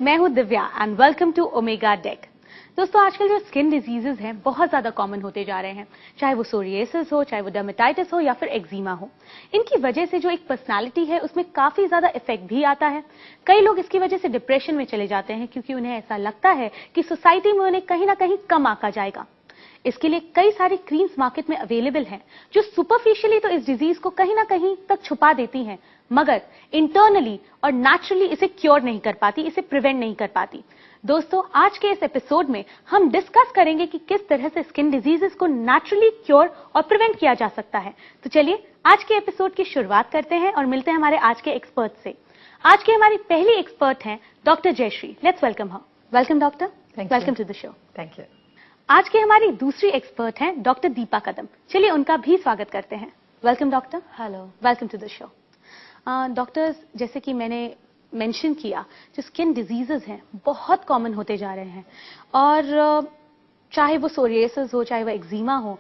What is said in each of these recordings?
मैं हूं Divya and welcome to Omega Deck. दोस्तों, आजकल जो स्किन डिजीजेज हैं बहुत ज्यादा कॉमन होते जा रहे हैं, चाहे वो सोरियासिस हो, चाहे वो डर्मेटाइटिस हो या फिर एक्जिमा हो। इनकी वजह से जो एक पर्सनालिटी है उसमें काफी ज्यादा इफेक्ट भी आता है। कई लोग इसकी वजह से डिप्रेशन में चले जाते हैं क्योंकि उन्हें ऐसा लगता है कि सोसाइटी में उन्हें कहीं ना कहीं कम आंका जाएगा। इसके लिए कई सारी क्रीम्स मार्केट में अवेलेबल हैं जो सुपरफिशियली तो इस डिजीज को कहीं ना कहीं तक छुपा देती हैं, मगर इंटरनली और नेचुरली इसे क्योर नहीं कर पाती, इसे प्रिवेंट नहीं कर पाती। दोस्तों, आज के इस एपिसोड में हम डिस्कस करेंगे कि किस तरह से स्किन डिजीजेस को नेचुरली क्योर और प्रिवेंट किया जा सकता है। तो चलिए आज के एपिसोड की शुरुआत करते हैं और मिलते हैं हमारे आज के एक्सपर्ट से। आज की हमारी पहली एक्सपर्ट हैं doctor Jayashree. Let's welcome her. Welcome doctor, welcome to the show. Thank you. आज की हमारी दूसरी एक्सपर्ट हैं डॉक्टर दीपा कदम। चलिए उनका भी स्वागत करते हैं। Welcome doctor. Hello, welcome to the show. Doctors, जैसे कि मैंने मेंशन किया, जो स्किन डिजीजेस हैं बहुत कॉमन होते जा रहे हैं और चाहे वो सोरियासिस हो, चाहे वो एक्जिमा हो,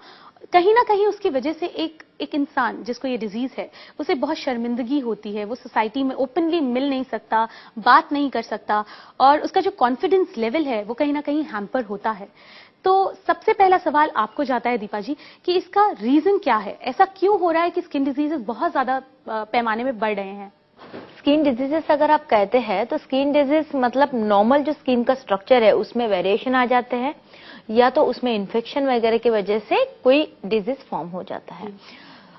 कहीं ना कहीं उसकी वजह से एक इंसान जिसको ये डिजीज है उसे बहुत शर्मिंदगी होती है। वो सोसाइटी में ओपनली मिल नहीं सकता, बात नहीं कर सकता और उसका जो कॉन्फिडेंस लेवल है वो कहीं ना कहीं हैम्पर होता है। तो सबसे पहला सवाल आपको जाता है दीपा जी कि इसका रीजन क्या है, ऐसा क्यों हो रहा है कि स्किन डिजीजेस बहुत ज्यादा पैमाने में बढ़ रहे हैं? स्किन डिजीजेस अगर आप कहते हैं तो स्किन डिजीज मतलब नॉर्मल जो स्किन का स्ट्रक्चर है उसमें वेरिएशन आ जाते हैं या तो उसमें इन्फेक्शन वगैरह की वजह से कोई डिजीज फॉर्म हो जाता है।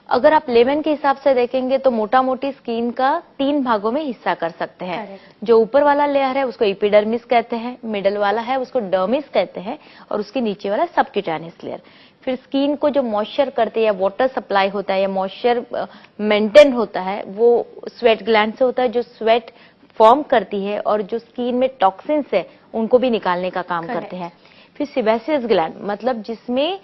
अगर आप लेमन के हिसाब से देखेंगे तो मोटा मोटी स्किन का 3 भागों में हिस्सा कर सकते हैं। जो ऊपर वाला लेयर है उसको एपिडर्मिस कहते हैं, मिडल वाला है उसको डर्मिस कहते हैं और उसके नीचे वाला सबक्यूटेनियस लेयर। फिर स्किन को जो मॉइस्चर करते हैं या वाटर सप्लाई होता है या मॉइस्चर मेंटेन होता है वो स्वेट ग्लैंड से होता है, जो स्वेट फॉर्म करती है और जो स्किन में टॉक्सिन्स है उनको भी निकालने का काम करते हैं। फिर सेबेसियस ग्लैंड मतलब जिसमें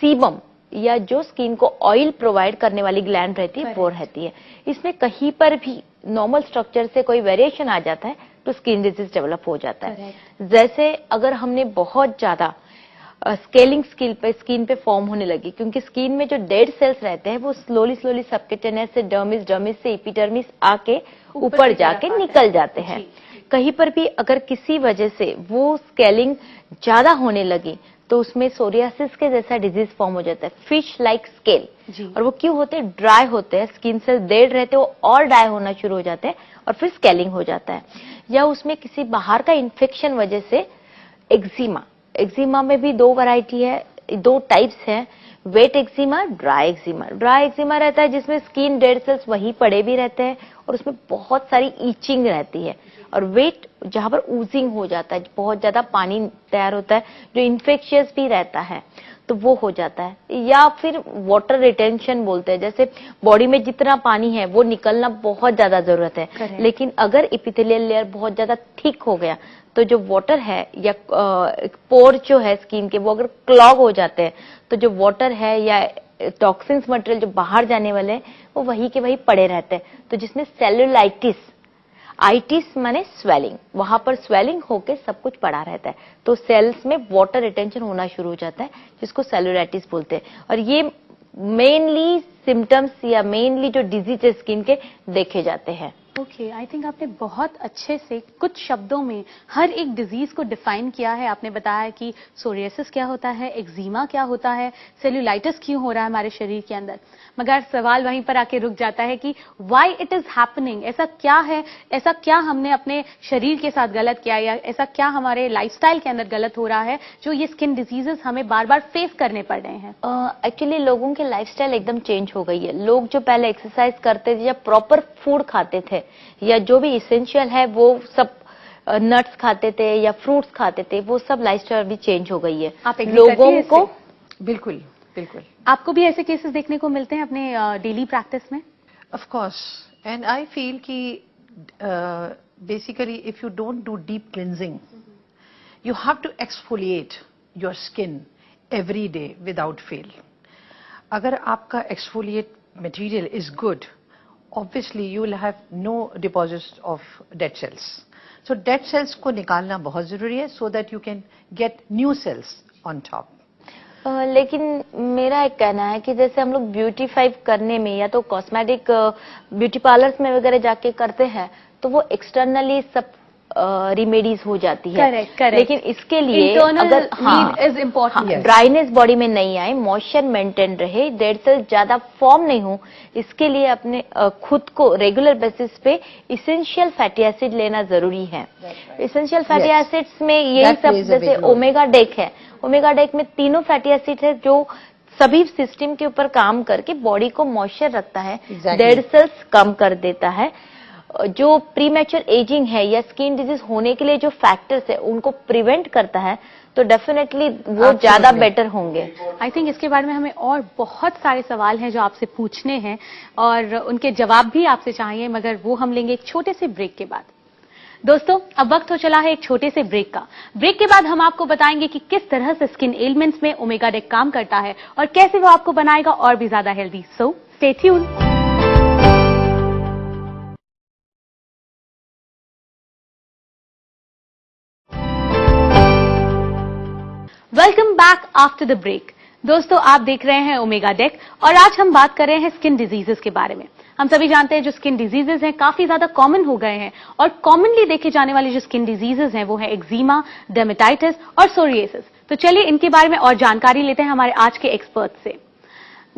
सीबम या जो स्किन को ऑयल प्रोवाइड करने वाली ग्लैंड रहती है वो रहती है। इसमें कहीं पर भी नॉर्मल स्ट्रक्चर से कोई वेरिएशन आ जाता है तो स्किन डिजीज डेवलप हो जाता है। जैसे अगर हमने बहुत ज्यादा स्केलिंग स्किन पे फॉर्म होने लगी, क्योंकि स्किन में जो डेड सेल्स रहते हैं वो स्लोली सबक्यूटेनियस से डर्मिस, डर्मिस से एपिडर्मिस आके ऊपर जाके निकल जाते हैं। कहीं पर भी अगर किसी वजह से वो स्केलिंग ज्यादा होने लगी तो उसमें सोरियासिस के जैसा डिजीज फॉर्म हो जाता है, फिश लाइक स्केल। और वो क्यों होते हैं? ड्राई होते हैं, स्किन सेल्स डेड रहते हैं, वो और ड्राई होना शुरू हो जाते हैं और फिर स्केलिंग हो जाता है। या उसमें किसी बाहर का इन्फेक्शन वजह से एक्जिमा। एक्जिमा में भी 2 वैरायटी है, 2 टाइप्स हैं, wet eczema, dry eczema. Dry eczema रहता है जिसमें स्किन डेड सेल्स वहीं पड़े भी रहते हैं और उसमें बहुत सारी ईचिंग रहती है। और वेट जहां पर ऊजिंग हो जाता है, बहुत ज्यादा पानी तैयार होता है जो इन्फेक्शियस भी रहता है तो वो हो जाता है। या फिर वाटर रिटेंशन बोलते हैं, जैसे बॉडी में जितना पानी है वो निकलना बहुत ज्यादा जरूरत है, लेकिन अगर एपिथेलियल लेयर बहुत ज्यादा थिक हो गया तो जो वाटर है या पोर जो है स्किन के वो अगर क्लॉग हो जाते हैं तो जो वाटर है या टॉक्सिन्स मटेरियल जो बाहर जाने वाले हैं वो वहीं के वहीं पड़े रहते हैं। तो जिसमें सेलुलाइटिस, आइटिस माने स्वेलिंग, वहां पर स्वेलिंग होके सब कुछ पड़ा रहता है तो सेल्स में वाटर रिटेंशन होना शुरू हो जाता है जिसको सेलुलाइटिस बोलते हैं। और ये मेनली सिम्टम्स या मेनली जो डिजीज है स्किन के देखे जाते हैं। ओके, आई थिंक आपने बहुत अच्छे से कुछ शब्दों में हर एक डिजीज को डिफाइन किया है। आपने बताया कि सोरियासिस क्या होता है, एक्जिमा क्या होता है, सेल्यूलाइटिस क्यों हो रहा है हमारे शरीर के अंदर। मगर सवाल वहीं पर आके रुक जाता है कि व्हाई इट इज हैपनिंग। ऐसा क्या है, ऐसा क्या हमने अपने शरीर के साथ गलत किया या ऐसा क्या हमारे लाइफस्टाइल के अंदर गलत हो रहा है जो ये स्किन डिजीजेस हमें बार बार फेस करने पड़ रहे हैं? एक्चुअली लोगों के लाइफस्टाइल एकदम चेंज हो गई है। लोग जो पहले एक्सरसाइज करते थे या प्रॉपर फूड खाते थे या जो भी इसेंशियल है वो सब नट्स खाते थे या फ्रूट्स खाते थे, वो सब लाइफस्टाइल भी चेंज हो गई है। आप लोगों को बिल्कुल बिल्कुल। आपको भी ऐसे केसेस देखने को मिलते हैं अपने डेली प्रैक्टिस में? Of course, and I feel कि basically if you don't do deep cleansing you have to exfoliate your skin every day without fail. अगर आपका exfoliate material is good, obviously you will have no deposits of dead cells. So dead cells को निकालना बहुत जरूरी है so that you can get new cells on top. लेकिन मेरा एक कहना है कि जैसे हम लोग ब्यूटीफाई करने में या तो कॉस्मेटिक ब्यूटी पार्लर्स में वगैरह जाके करते हैं तो वो एक्सटर्नली सब रिमेडीज हो जाती है। Correct, correct. लेकिन इसके लिए Internal अगर need is important. Yes. Dryness body में नहीं आए, मॉइस्चर मेंटेन रहे, डेड सेल ज्यादा फॉर्म नहीं हो, इसके लिए अपने खुद को रेगुलर बेसिस पे इसेंशियल फैटी एसिड लेना जरूरी है। Essential fatty Yes. एसिड्स में यही That सब, plays a big जैसे role. ओमेगा डेक है, ओमेगा डेक में तीनों फैटी एसिड है जो सभी सिस्टम के ऊपर काम करके बॉडी को मॉइस्चर रखता है, Exactly. डेड सेल्स कम कर देता है, जो प्रीमेच्योर एजिंग है या स्किन डिजीज होने के लिए जो फैक्टर्स है उनको प्रिवेंट करता है, तो डेफिनेटली वो ज्यादा बेटर होंगे। आई थिंक इसके बारे में हमें और बहुत सारे सवाल हैं जो आपसे पूछने हैं और उनके जवाब भी आपसे चाहिए, मगर वो हम लेंगे एक छोटे से ब्रेक के बाद। दोस्तों, अब वक्त हो चला है एक छोटे से ब्रेक का। ब्रेक के बाद हम आपको बताएंगे कि किस तरह से स्किन एलिमेंट्स में ओमेगा डेक काम करता है और कैसे वो आपको बनाएगा और भी ज्यादा healthy. So stay tune. Welcome back after the break. दोस्तों, आप देख रहे हैं ओमेगा डेक और आज हम बात कर रहे हैं स्किन डिजीजेस के बारे में। हम सभी जानते हैं जो स्किन डिजीजेस हैं काफी ज्यादा कॉमन हो गए हैं और कॉमनली देखे जाने वाली जो स्किन डिजीजेस हैं वो है एक्जिमा, डर्मेटाइटिस और सोरियासिस। तो चलिए इनके बारे में और जानकारी लेते हैं हमारे आज के एक्सपर्ट से।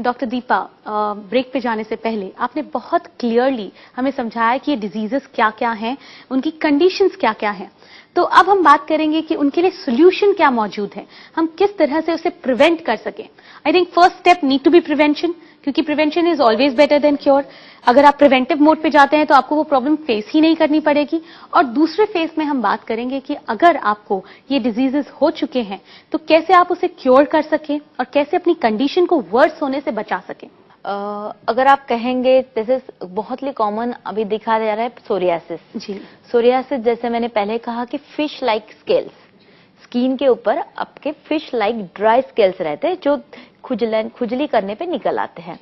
डॉक्टर दीपा, ब्रेक पे जाने से पहले आपने बहुत क्लियरली हमें समझाया कि ये डिजीजेस क्या क्या हैं, उनकी कंडीशंस क्या क्या हैं। तो अब हम बात करेंगे कि उनके लिए सोल्यूशन क्या मौजूद है, हम किस तरह से उसे प्रिवेंट कर सकें। I think first step need to be prevention, क्योंकि prevention is always better than cure. अगर आप प्रिवेंटिव मोड पे जाते हैं तो आपको वो प्रॉब्लम फेस ही नहीं करनी पड़ेगी। और दूसरे फेज में हम बात करेंगे कि अगर आपको ये डिजीजेस हो चुके हैं तो कैसे आप उसे क्योर कर सकें और कैसे अपनी कंडीशन को वर्स होने से बचा सकें। अगर आप कहेंगे, जैसे बहुत ही कॉमन अभी दिखा जा रहा है सोरियासिस। जी, सोरियासिस जैसे मैंने पहले कहा कि फिश लाइक स्केल्स, स्किन के ऊपर आपके फिश लाइक ड्राई स्केल्स रहते हैं जो खुजली करने पे निकल आते हैं।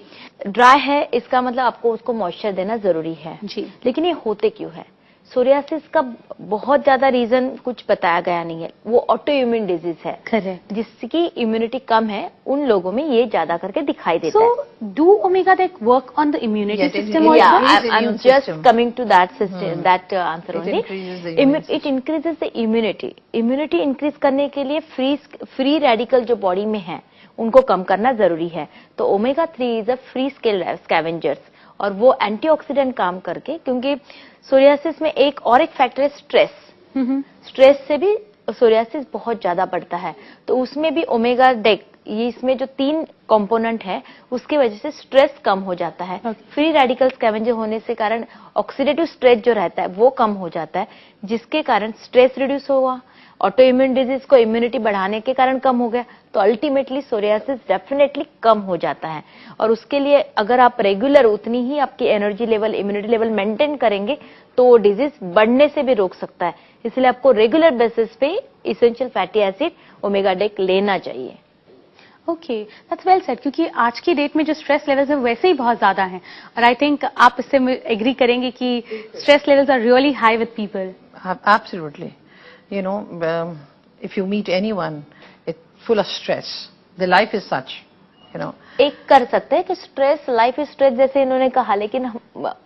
ड्राई है इसका मतलब आपको उसको मॉइस्चर देना जरूरी है। जी। लेकिन ये होते क्यों है? सोरियासिस का बहुत ज्यादा रीजन कुछ बताया गया नहीं है, वो ऑटो इम्यून डिजीज है। करेक्ट। जिसकी इम्यूनिटी कम है उन लोगों में ये ज्यादा करके दिखाई देता है। So, do omega deck work on the immunity Yes, it system increases also? Yeah, the I'm immune just system. coming to that system, that answer It only. increases the immune It system. increases the immunity. Immunity increase करने के लिए free radical जो body में है उनको कम करना जरूरी है। तो omega 3 is a free scavengers और वो एंटीऑक्सीडेंट काम करके, क्योंकि सोरियासिस में एक फैक्टर है स्ट्रेस। स्ट्रेस से भी सोरियासिस बहुत ज्यादा बढ़ता है, तो उसमें भी ओमेगा डेक, ये इसमें जो 3 कंपोनेंट है उसकी वजह से स्ट्रेस कम हो जाता है। फ्री रेडिकल स्कैवेंजर होने से कारण ऑक्सीडेटिव स्ट्रेस जो रहता है वो कम हो जाता है, जिसके कारण स्ट्रेस रिड्यूस हुआ, ऑटो इम्यून डिजीज को इम्यूनिटी बढ़ाने के कारण कम हो गया, तो अल्टीमेटली सोरियासिस डेफिनेटली कम हो जाता है। और उसके लिए अगर आप रेगुलर उतनी ही आपकी energy level, immunity level maintain करेंगे तो वो डिजीज बढ़ने से भी रोक सकता है। इसलिए आपको रेगुलर बेसिस पे essential fatty acid omega deck लेना चाहिए। ओके, दैट्स वेल सेड, क्योंकि आज की डेट में जो स्ट्रेस लेवल्स हैं वैसे ही बहुत ज्यादा हैं और आई थिंक आप इससे एग्री करेंगे कि stress levels are really high with people. Absolutely. You know, if you meet anyone, it's full of stress. The life is such, you know. एक कर सकते हैं कि स्ट्रेस, लाइफ इज स्ट्रेस जैसे इन्होंने कहा, लेकिन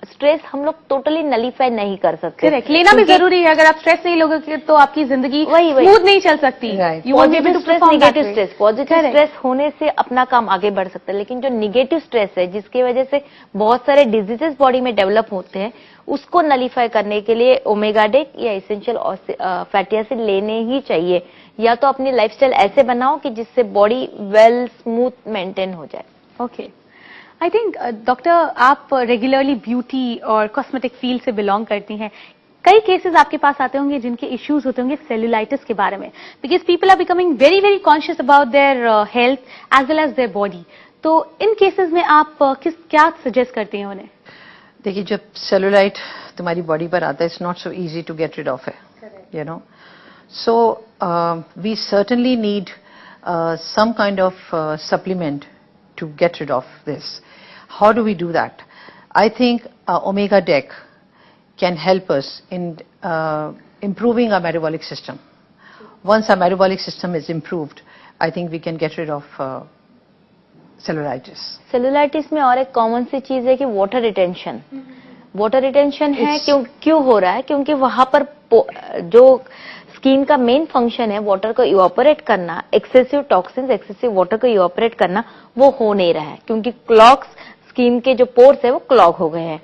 स्ट्रेस हम लोग टोटली नलीफाई नहीं कर सकते। करेक्ट, लेना भी जरूरी है। अगर आप स्ट्रेस नहीं लोगे तो आपकी जिंदगी वही स्मूथ नहीं चल सकती। Right. You won't be able positive to stress, perform that negative way. Stress. Positive Correct. Stress होने से अपना काम आगे बढ़ सकता है, लेकिन जो निगेटिव स्ट्रेस है जिसकी वजह से बहुत सारे डिजीजेस बॉडी में डेवलप होते हैं, उसको नलीफाई करने के लिए ओमेगा डेक या इसेंशियल फैटी एसिड लेने ही चाहिए। या तो अपनी लाइफस्टाइल ऐसे बनाओ कि जिससे बॉडी वेल स्मूथ मेंटेन हो जाए। ओके, आई थिंक डॉक्टर, आप रेगुलरली ब्यूटी और कॉस्मेटिक फील्ड से बिलोंग करती हैं। कई केसेस आपके पास आते होंगे जिनके इश्यूज होते होंगे सेल्यूलाइटिस के बारे में, because people are becoming very very conscious about their health as well as their body. तो इन केसेस में आप क्या सजेस्ट करती हैं उन्हें? देखिए, जब सेलुलाइट तुम्हारी बॉडी पर आता है, it's not so easy to get rid of है, you know. So we certainly need some kind of supplement to get rid of this. How do we do that? I think Omega Deck can help us in improving our metabolic system. Once our metabolic system is improved, I think we can get rid of cellulitis. Cellulitis में और एक common सी चीज है कि water retention. Water retention है क्यों हो रहा है? क्योंकि वहां पर जो स्किन का मेन फंक्शन है वाटर को इवापोरेट करना, एक्सेसिव टॉक्सिन्स, एक्सेसिव वाटर को इवापोरेट करना, वो हो नहीं रहा है क्योंकि क्लॉग्स, स्किन के जो पोर्स है वो क्लॉग हो गए हैं।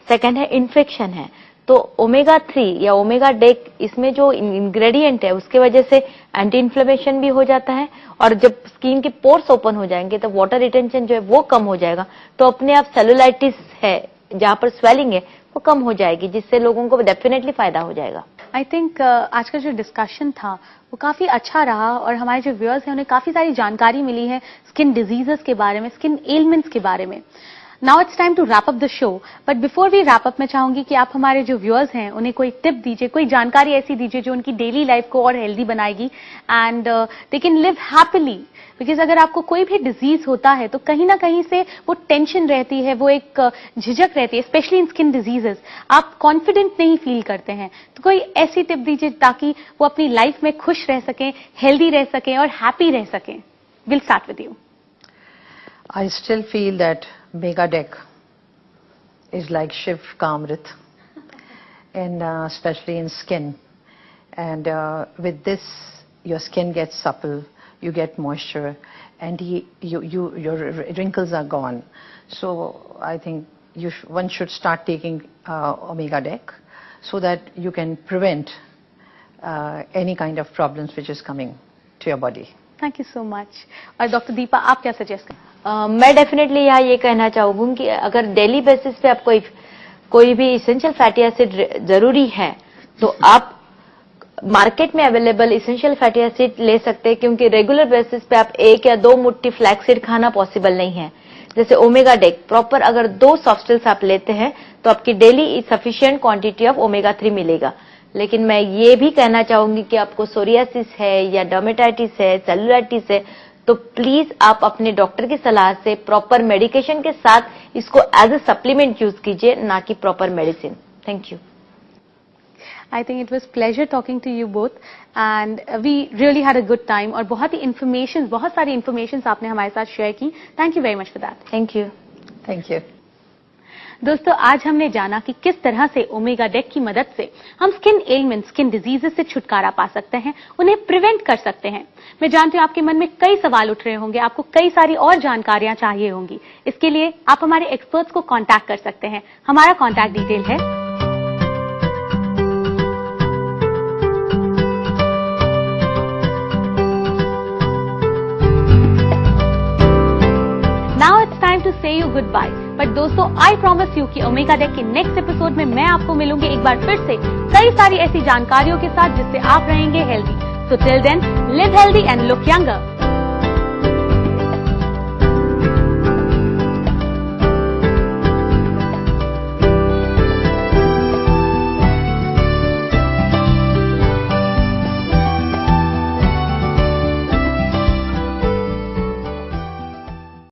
सेकंड है इन्फेक्शन है। तो ओमेगा 3 या ओमेगा डेक इसमें जो इंग्रेडिएंट है उसके वजह से एंटी इन्फ्लेमेशन भी हो जाता है, और जब स्किन के पोर्स ओपन हो जाएंगे तो वाटर रिटेंशन जो है वो कम हो जाएगा, तो अपने आप सेलुलाइटिस है जहां पर स्वेलिंग है वो कम हो जाएगी, जिससे लोगों को डेफिनेटली फायदा हो जाएगा। आई थिंक आज का जो डिस्कशन था वो काफी अच्छा रहा और हमारे जो व्यूअर्स हैं उन्हें काफी सारी जानकारी मिली है स्किन डिजीजेस के बारे में, स्किन एलिमेंट्स के बारे में। Now it's time to wrap up the show, but before we wrap up मैं चाहूंगी कि आप हमारे जो व्यूअर्स हैं उन्हें कोई टिप दीजिए, कोई जानकारी ऐसी दीजिए जो उनकी डेली लाइफ को और हेल्दी बनाएगी and they can live happily. Because अगर आपको कोई भी डिजीज होता है तो कहीं ना कहीं से वो टेंशन रहती है, वो एक झिझक रहती है, स्पेशली इन स्किन डिजीजेस। आप कॉन्फिडेंट नहीं फील करते हैं, तो कोई ऐसी टिप दीजिए ताकि वो अपनी लाइफ में खुश रह सकें, हेल्दी रह सकें और हैप्पी रह सकें। Will start with you. I still feel that Megadec is like Shiv Kamrit, and especially in skin. And with this, your skin gets supple, you get moisture, and your wrinkles are gone. So I think one should start taking Omegadec so that you can prevent any kind of problems which is coming to your body. Thank you so much. और doctor Deepa, आप क्या suggest करें? मैं definitely यहाँ ये कहना चाहूंगी कि अगर डेली बेसिस पे आप कोई भी इसेंशियल फैटी एसिड जरूरी है तो आप मार्केट में अवेलेबल इसेंशियल फैटी एसिड ले सकते हैं, क्योंकि रेगुलर बेसिस पे आप 1 या 2 मुट्ठी फ्लैक्सीड खाना पॉसिबल नहीं है। जैसे ओमेगा डेक प्रॉपर अगर 2 सॉफ्टल्स आप लेते हैं तो आपकी daily sufficient quantity of omega 3 मिलेगा। लेकिन मैं ये भी कहना चाहूंगी कि आपको सोरियासिस है या डर्मेटाइटिस है, सेलुलाइटिस है, तो प्लीज आप अपने डॉक्टर की सलाह से प्रॉपर मेडिकेशन के साथ इसको एज ए सप्लीमेंट यूज कीजिए, ना कि proper medicine. Thank you. I think it was pleasure talking to you both and we really had a good time और बहुत सारी informations आपने हमारे साथ शेयर की। Thank you very much for that. Thank you. Thank you. दोस्तों, आज हमने जाना कि किस तरह से ओमेगा डेक की मदद से हम स्किन एलिमेंट्स, स्किन डिजीजेस से छुटकारा पा सकते हैं, उन्हें प्रिवेंट कर सकते हैं। मैं जानती हूँ आपके मन में कई सवाल उठ रहे होंगे, आपको कई सारी और जानकारियां चाहिए होंगी। इसके लिए आप हमारे एक्सपर्ट्स को कांटेक्ट कर सकते हैं। हमारा कांटेक्ट डिटेल है नाउ इट्स टाइम टू से यू गुड बाय। बट दोस्तों, आई प्रॉमिस यू कि ओमेगा डेक के नेक्स्ट एपिसोड में मैं आपको मिलूंगी एक बार फिर से कई सारी ऐसी जानकारियों के साथ जिससे आप रहेंगे healthy. So till then, live healthy and look younger.